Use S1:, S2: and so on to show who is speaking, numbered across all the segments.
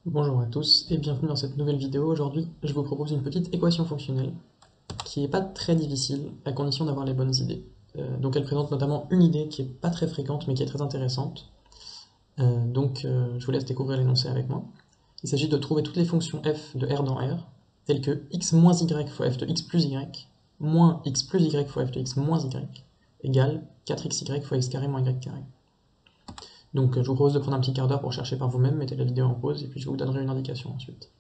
S1: Bonjour à tous et bienvenue dans cette nouvelle vidéo. Aujourd'hui, je vous propose une petite équation fonctionnelle qui n'est pas très difficile à condition d'avoir les bonnes idées. Donc elle présente notamment une idée qui n'est pas très fréquente mais qui est très intéressante. Je vous laisse découvrir l'énoncé avec moi. Il s'agit de trouver toutes les fonctions f de R dans R, telles que x moins y fois f de x plus y, moins x plus y fois f de x moins y, égale 4xy fois x carré moins y carré. Donc je vous propose de prendre un petit quart d'heure pour chercher par vous-même, mettez la vidéo en pause et puis je vous donnerai une indication ensuite.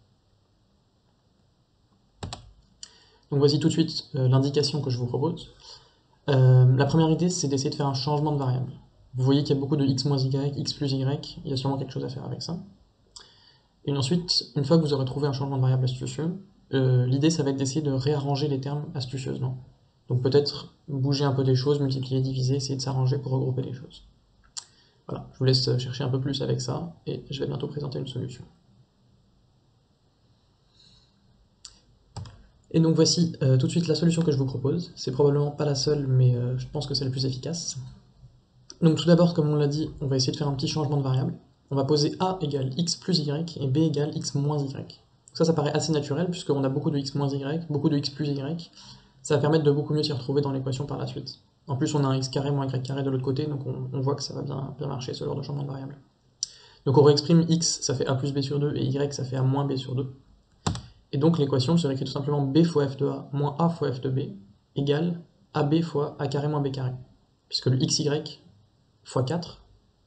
S1: Donc voici tout de suite l'indication que je vous propose. La première idée, c'est d'essayer de faire un changement de variable. Vous voyez qu'il y a beaucoup de x moins y, x plus y, il y a sûrement quelque chose à faire avec ça. Et ensuite, une fois que vous aurez trouvé un changement de variable astucieux, l'idée, ça va être d'essayer de réarranger les termes astucieusement. Donc peut-être bouger un peu des choses, multiplier, diviser, essayer de s'arranger pour regrouper les choses. Voilà, je vous laisse chercher un peu plus avec ça, et je vais bientôt présenter une solution. Et donc voici tout de suite la solution que je vous propose. C'est probablement pas la seule, mais je pense que c'est la plus efficace. Donc tout d'abord, comme on l'a dit, on va essayer de faire un petit changement de variable. On va poser a égale x plus y et b égale x moins y. Ça paraît assez naturel, puisqu'on a beaucoup de x moins y, beaucoup de x plus y. Ça va permettre de beaucoup mieux s'y retrouver dans l'équation par la suite. En plus, on a un x carré moins y carré de l'autre côté, donc on voit que ça va bien marcher, ce genre de changement de variable. Donc on réexprime x, ça fait a plus b sur 2, et y, ça fait a moins b sur 2. Et donc l'équation serait écrite tout simplement b fois f de a moins a fois f de b égale ab fois a carré moins b carré. Puisque le xy fois 4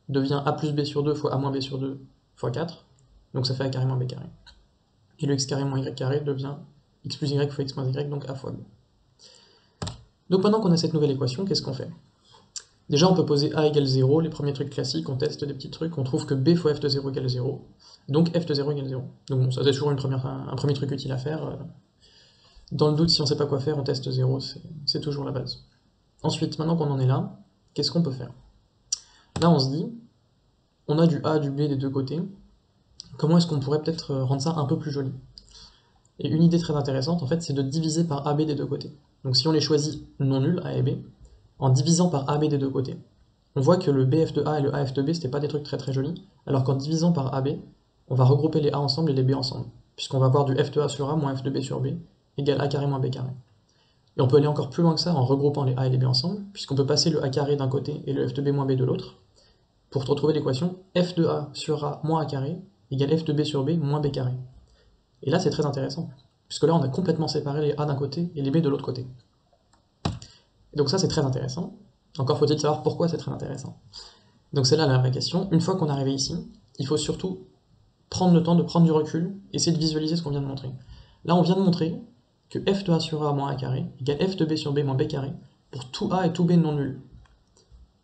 S1: devient a plus b sur 2 fois a moins b sur 2 fois 4, donc ça fait a carré moins b carré. Et le x carré moins y carré devient x plus y fois x moins y, donc a fois b. Donc maintenant qu'on a cette nouvelle équation, qu'est-ce qu'on fait? Déjà, on peut poser a égale 0, les premiers trucs classiques, on teste des petits trucs, on trouve que b fois f de 0 égale 0, donc f de 0 égale 0. Donc bon, ça c'est toujours un premier truc utile à faire. Dans le doute, si on ne sait pas quoi faire, on teste 0, c'est toujours la base. Ensuite, maintenant qu'on en est là, qu'est-ce qu'on peut faire? Là, on se dit, on a du a, du b des deux côtés, comment est-ce qu'on pourrait peut-être rendre ça un peu plus joli? Et une idée très intéressante, en fait, c'est de diviser par ab des deux côtés. Donc si on les choisit non nuls, a et b, en divisant par ab des deux côtés, on voit que le bf de a et le af de b, c'était pas des trucs très très jolis, alors qu'en divisant par ab, on va regrouper les a ensemble et les b ensemble, puisqu'on va avoir du f de a sur a moins f de b sur b égale a carré moins b carré. Et on peut aller encore plus loin que ça en regroupant les a et les b ensemble, puisqu'on peut passer le a carré d'un côté et le f de b moins b de l'autre, pour retrouver l'équation f de a sur a moins a carré égale f de b sur b moins b carré. Et là, c'est très intéressant, puisque là, on a complètement séparé les a d'un côté et les b de l'autre côté. Et donc ça, c'est très intéressant. Encore faut-il savoir pourquoi c'est très intéressant. Donc c'est là la vraie question. Une fois qu'on est arrivé ici, il faut surtout prendre le temps de prendre du recul, essayer de visualiser ce qu'on vient de montrer. Là, on vient de montrer que f de a sur a moins a carré égale f de b sur b moins b carré pour tout a et tout b non nul.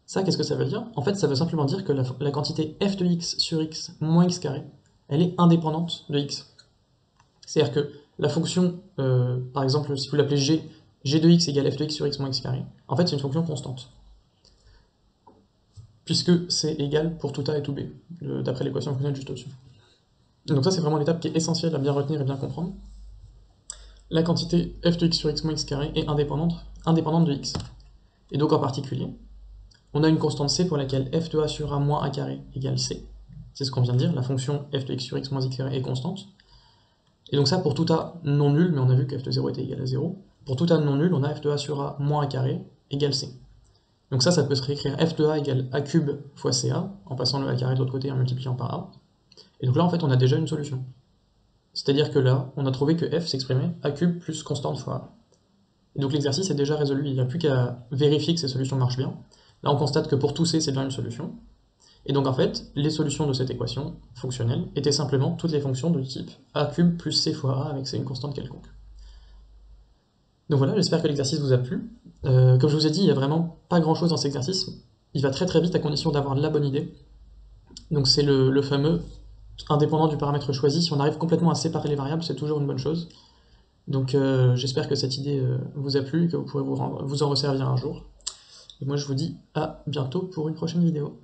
S1: Ça, qu'est-ce que ça veut dire? En fait, ça veut simplement dire que la quantité f de x sur x moins x carré, elle est indépendante de x. C'est-à-dire que la fonction, par exemple, si vous l'appelez g de x égale f de x sur x moins x carré, en fait, c'est une fonction constante. Puisque c'est égal pour tout a et tout b, d'après l'équation fonctionnelle juste au-dessus. Donc ça, c'est vraiment l'étape qui est essentielle à bien retenir et bien comprendre. La quantité f de x sur x moins x carré est indépendante de x. Et donc en particulier, on a une constante c pour laquelle f de a sur a moins a carré égale c. C'est ce qu'on vient de dire, la fonction f de x sur x moins x carré est constante. Et donc ça pour tout a non nul, mais on a vu que f de 0 était égal à 0. Pour tout a non nul, on a f de a sur a moins a carré égale c. Donc ça peut se réécrire f de a égale a cube fois ca, en passant le a carré de l'autre côté et en multipliant par a. Et donc là, en fait, on a déjà une solution. C'est-à-dire que là, on a trouvé que f s'exprimait a cube plus constante fois a. Et donc l'exercice est déjà résolu, il n'y a plus qu'à vérifier que ces solutions marchent bien. Là, on constate que pour tout c, c'est bien une solution. Et donc en fait, les solutions de cette équation fonctionnelle étaient simplement toutes les fonctions de type a cube plus c fois a avec c une constante quelconque. Donc voilà, j'espère que l'exercice vous a plu. Comme je vous ai dit, il n'y a vraiment pas grand-chose dans cet exercice. Il va très très vite à condition d'avoir la bonne idée. Donc c'est le fameux indépendant du paramètre choisi. Si on arrive complètement à séparer les variables, c'est toujours une bonne chose. Donc j'espère que cette idée vous a plu et que vous pourrez vous en resservir un jour. Et moi je vous dis à bientôt pour une prochaine vidéo.